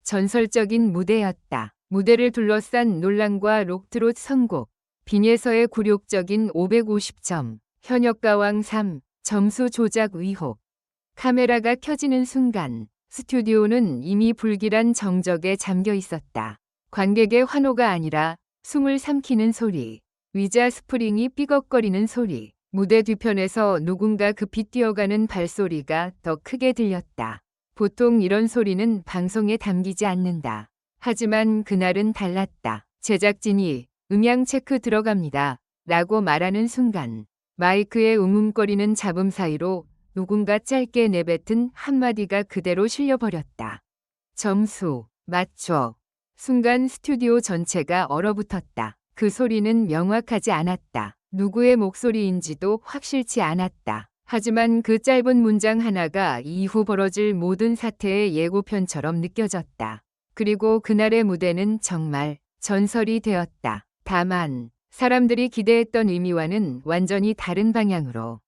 전설적인 무대였다. 무대를 둘러싼 논란과 록트롯 선곡, 빈예서의 굴욕적인 550점, 현역가왕 3, 점수 조작 의혹. 카메라가 켜지는 순간 스튜디오는 이미 불길한 정적에 잠겨 있었다. 관객의 환호가 아니라 숨을 삼키는 소리, 의자 스프링이 삐걱거리는 소리, 무대 뒤편에서 누군가 급히 뛰어가는 발소리가 더 크게 들렸다. 보통 이런 소리는 방송에 담기지 않는다. 하지만 그날은 달랐다. 제작진이 음향 체크 들어갑니다. 라고 말하는 순간 마이크의 웅웅거리는 잡음 사이로 누군가 짧게 내뱉은 한마디가 그대로 실려버렸다. 점수 맞춰. 순간 스튜디오 전체가 얼어붙었다. 그 소리는 명확하지 않았다. 누구의 목소리인지도 확실치 않았다. 하지만 그 짧은 문장 하나가 이후 벌어질 모든 사태의 예고편처럼 느껴졌다. 그리고 그날의 무대는 정말 전설이 되었다. 다만 사람들이 기대했던 의미와는 완전히 다른 방향으로.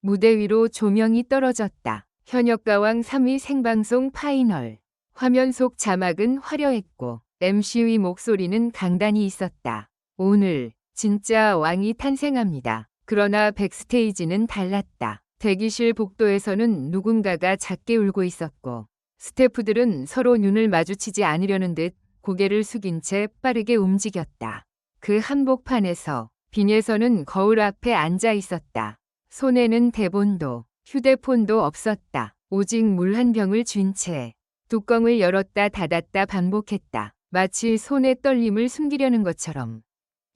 무대 위로 조명이 떨어졌다. 현역가왕 3위 생방송 파이널. 화면 속 자막은 화려했고 MC의 목소리는 강단이 있었다. 오늘 진짜 왕이 탄생합니다. 그러나 백스테이지는 달랐다. 대기실 복도에서는 누군가가 작게 울고 있었고 스태프들은 서로 눈을 마주치지 않으려는 듯 고개를 숙인 채 빠르게 움직였다. 그 한복판에서 빈예서는 거울 앞에 앉아 있었다. 손에는 대본도 휴대폰도 없었다. 오직 물 한 병을 쥔 채 뚜껑을 열었다 닫았다 반복했다. 마치 손의 떨림을 숨기려는 것처럼.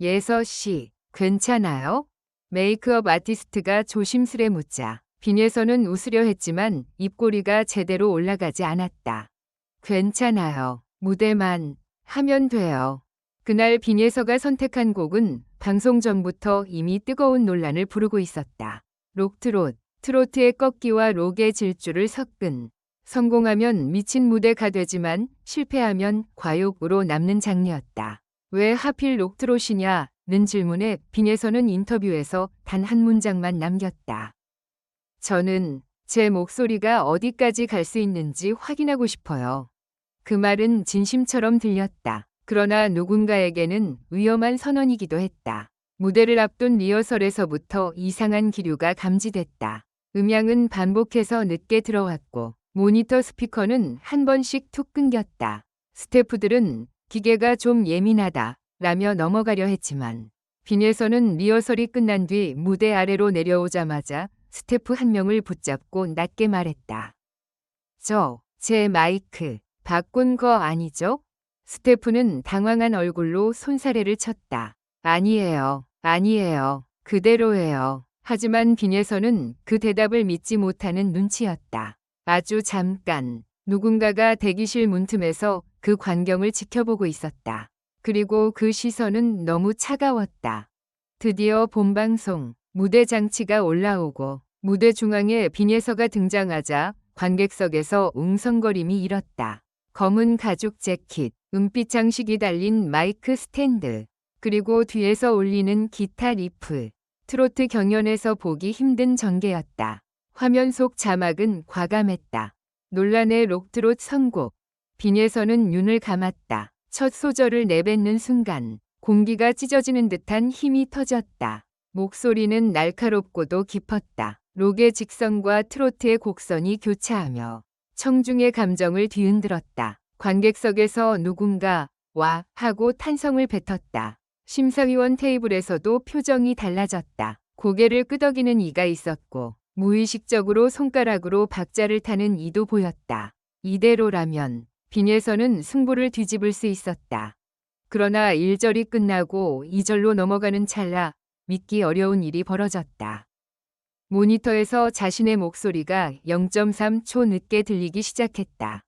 예서 씨, 괜찮아요? 메이크업 아티스트가 조심스레 묻자 빈예서는 웃으려 했지만 입꼬리가 제대로 올라가지 않았다. 괜찮아요. 무대만 하면 돼요. 그날 빈예서가 선택한 곡은 방송 전부터 이미 뜨거운 논란을 부르고 있었다. 록트롯, 트로트의 꺾기와 록의 질주를 섞은. 성공하면 미친 무대가 되지만 실패하면 과욕으로 남는 장르였다. 왜 하필 록트롯이냐?는 질문에 빈예서는 인터뷰에서 단 한 문장만 남겼다. 저는 제 목소리가 어디까지 갈 수 있는지 확인하고 싶어요. 그 말은 진심처럼 들렸다. 그러나 누군가에게는 위험한 선언이기도 했다. 무대를 앞둔 리허설에서부터 이상한 기류가 감지됐다. 음향은 반복해서 늦게 들어왔고 모니터 스피커는 한 번씩 툭 끊겼다. 스태프들은 기계가 좀 예민하다 라며 넘어가려 했지만 빈예서는 리허설이 끝난 뒤 무대 아래로 내려오자마자 스태프 한 명을 붙잡고 낮게 말했다. 제 마이크 바꾼 거 아니죠? 스태프는 당황한 얼굴로 손사래를 쳤다. 아니에요. 그대로예요. 하지만 빈예서는 그 대답을 믿지 못하는 눈치였다. 아주 잠깐 누군가가 대기실 문틈에서 그 광경을 지켜보고 있었다. 그리고 그 시선은 너무 차가웠다. 드디어 본방송 무대 장치가 올라오고 무대 중앙에 빈예서가 등장하자 관객석에서 웅성거림이 일었다. 검은 가죽 재킷, 은빛 장식이 달린 마이크 스탠드, 그리고 뒤에서 울리는 기타 리프. 트로트 경연에서 보기 힘든 전개였다. 화면 속 자막은 과감했다. 논란의 록트롯 선곡. 빈예서는 눈을 감았다. 첫 소절을 내뱉는 순간 공기가 찢어지는 듯한 힘이 터졌다. 목소리는 날카롭고도 깊었다. 록의 직선과 트로트의 곡선이 교차하며 청중의 감정을 뒤흔들었다. 관객석에서 누군가 와 하고 탄성을 뱉었다. 심사위원 테이블에서도 표정이 달라졌다. 고개를 끄덕이는 이가 있었고 무의식적으로 손가락으로 박자를 타는 이도 보였다. 이대로라면 빈예서는 승부를 뒤집을 수 있었다. 그러나 1절이 끝나고 2절로 넘어가는 찰나 믿기 어려운 일이 벌어졌다. 모니터에서 자신의 목소리가 0.3초 늦게 들리기 시작했다.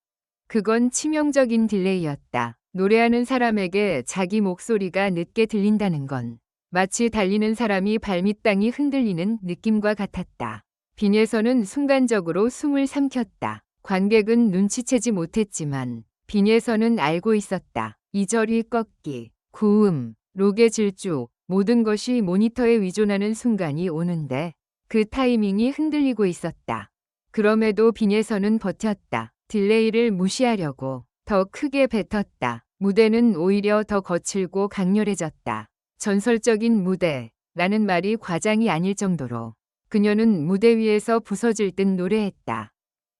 그건 치명적인 딜레이였다. 노래하는 사람에게 자기 목소리가 늦게 들린다는 건 마치 달리는 사람이 발밑땅이 흔들리는 느낌과 같았다. 빈예서는 순간적으로 숨을 삼켰다. 관객은 눈치채지 못했지만 빈예서는 알고 있었다. 2절이 꺾기, 고음, 록의 질주, 모든 것이 모니터에 의존하는 순간이 오는데 그 타이밍이 흔들리고 있었다. 그럼에도 빈예서는 버텼다. 딜레이를 무시하려고, 더 크게 뱉었다. 무대는 오히려 더 거칠고 강렬해졌다. 전설적인 무대라는 말이 과장이 아닐 정도로 그녀는 무대 위에서 부서질 듯 노래했다.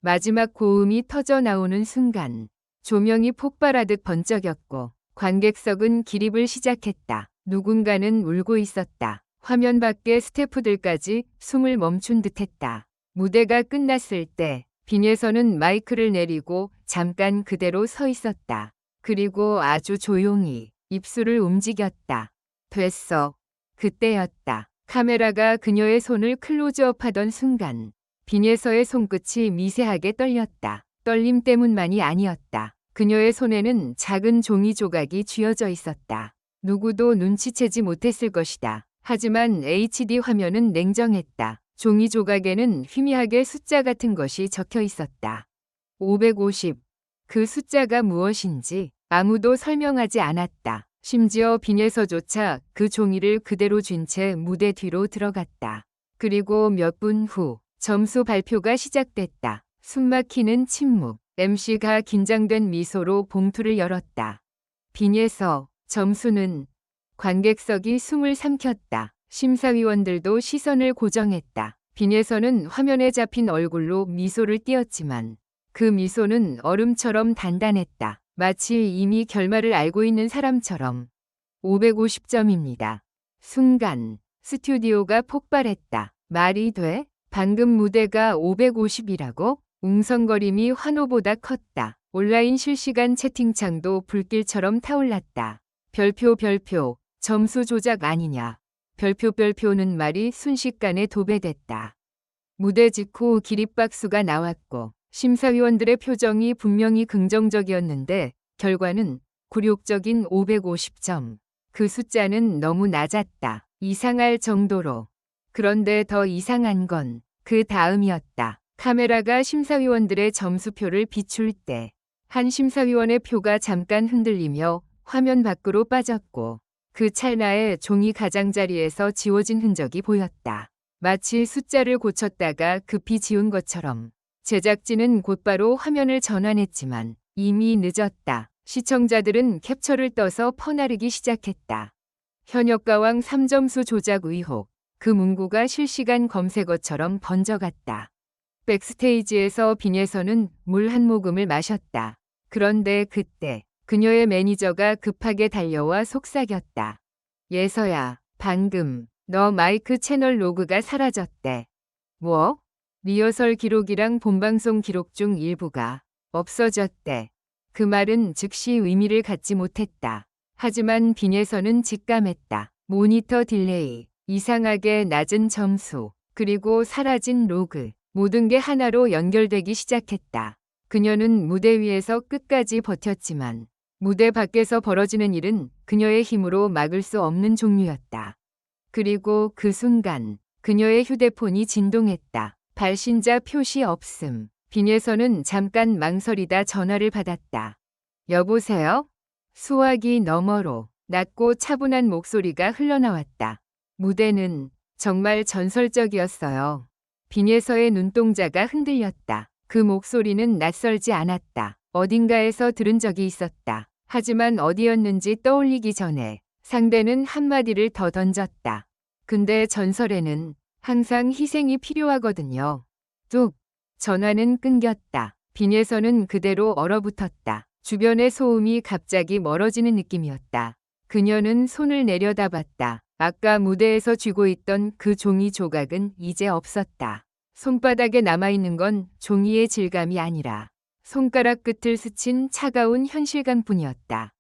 마지막 고음이 터져 나오는 순간 조명이 폭발하듯 번쩍였고 관객석은 기립을 시작했다. 누군가는 울고 있었다. 화면 밖의 스태프들까지 숨을 멈춘 듯했다. 무대가 끝났을 때 빈에서는 마이크를 내리고 잠깐 그대로 서 있었다. 그리고 아주 조용히 입술을 움직였다. 됐어. 그때였다. 카메라가 그녀의 손을 클로즈업하던 순간 빈에서의 손끝이 미세하게 떨렸다. 떨림 때문만이 아니었다. 그녀의 손에는 작은 종이 조각이 쥐어져 있었다. 누구도 눈치채지 못했을 것이다. 하지만 HD 화면은 냉정했다. 종이 조각에는 희미하게 숫자 같은 것이 적혀 있었다. 550. 그 숫자가 무엇인지 아무도 설명하지 않았다. 심지어 빈에서조차 그 종이를 그대로 쥔 채 무대 뒤로 들어갔다. 그리고 몇 분 후 점수 발표가 시작됐다. 숨막히는 침묵. MC가 긴장된 미소로 봉투를 열었다. 빈에서 점수는 관객석이 숨을 삼켰다. 심사위원들도 시선을 고정했다. 빈에서는 화면에 잡힌 얼굴로 미소를 띄었지만 그 미소는 얼음처럼 단단했다. 마치 이미 결말을 알고 있는 사람처럼. 550점입니다. 순간 스튜디오가 폭발했다. 말이 돼? 방금 무대가 550이라고? 웅성거림이 환호보다 컸다. 온라인 실시간 채팅창도 불길처럼 타올랐다. 별표 점수 조작 아니냐. 별표는 말이 순식간에 도배됐다. 무대 직후 기립박수가 나왔고 심사위원들의 표정이 분명히 긍정적이었는데 결과는 굴욕적인 550점. 그 숫자는 너무 낮았다. 이상할 정도로. 그런데 더 이상한 건 그 다음이었다. 카메라가 심사위원들의 점수표를 비출 때 한 심사위원의 표가 잠깐 흔들리며 화면 밖으로 빠졌고 그 찰나에 종이 가장자리에서 지워진 흔적이 보였다. 마치 숫자를 고쳤다가 급히 지운 것처럼. 제작진은 곧바로 화면을 전환했지만 이미 늦었다. 시청자들은 캡처를 떠서 퍼나르기 시작했다. 현역가왕 3점수 조작 의혹. 그 문구가 실시간 검색어처럼 번져갔다. 백스테이지에서 빈에서는 물 한 모금을 마셨다. 그런데 그때 그녀의 매니저가 급하게 달려와 속삭였다. 예서야, 방금 너 마이크 채널 로그가 사라졌대. 뭐? 리허설 기록이랑 본방송 기록 중 일부가 없어졌대. 그 말은 즉시 의미를 갖지 못했다. 하지만 빈에서는 직감했다. 모니터 딜레이, 이상하게 낮은 점수, 그리고 사라진 로그. 모든 게 하나로 연결되기 시작했다. 그녀는 무대 위에서 끝까지 버텼지만 무대 밖에서 벌어지는 일은 그녀의 힘으로 막을 수 없는 종류였다. 그리고 그 순간 그녀의 휴대폰이 진동했다. 발신자 표시 없음. 빈에서는 잠깐 망설이다 전화를 받았다. 여보세요? 수화기 너머로 낮고 차분한 목소리가 흘러나왔다. 무대는 정말 전설적이었어요. 빈에서의 눈동자가 흔들렸다. 그 목소리는 낯설지 않았다. 어딘가에서 들은 적이 있었다. 하지만 어디였는지 떠올리기 전에 상대는 한마디를 더 던졌다. 근데 전설에는 항상 희생이 필요하거든요. 뚝. 전화는 끊겼다. 빈에서는 그대로 얼어붙었다. 주변의 소음이 갑자기 멀어지는 느낌이었다. 그녀는 손을 내려다봤다. 아까 무대에서 쥐고 있던 그 종이 조각은 이제 없었다. 손바닥에 남아있는 건 종이의 질감이 아니라 손가락 끝을 스친 차가운 현실감뿐이었다.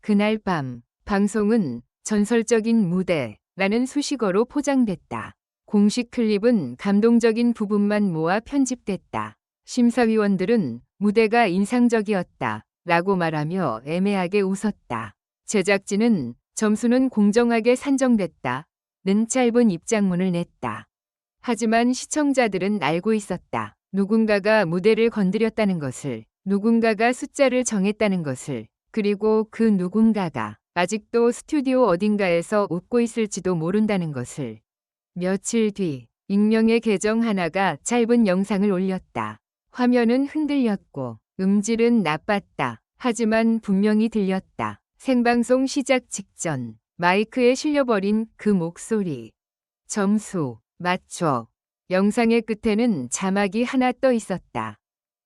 그날 밤 방송은 전설적인 무대라는 수식어로 포장됐다. 공식 클립은 감동적인 부분만 모아 편집됐다. 심사위원들은 무대가 인상적이었다 라고 말하며 애매하게 웃었다. 제작진은 점수는 공정하게 산정됐다 는 짧은 입장문을 냈다. 하지만 시청자들은 알고 있었다. 누군가가 무대를 건드렸다는 것을, 누군가가 숫자를 정했다는 것을, 그리고 그 누군가가 아직도 스튜디오 어딘가에서 웃고 있을지도 모른다는 것을. 며칠 뒤 익명의 계정 하나가 짧은 영상을 올렸다. 화면은 흔들렸고 음질은 나빴다. 하지만 분명히 들렸다. 생방송 시작 직전 마이크에 실려버린 그 목소리. 점수 맞춰. 영상의 끝에는 자막이 하나 떠 있었다.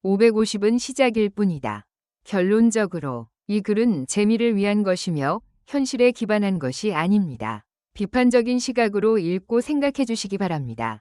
550은 시작일 뿐이다. 결론적으로 이 글은 재미를 위한 것이며 현실에 기반한 것이 아닙니다. 비판적인 시각으로 읽고 생각해 주시기 바랍니다.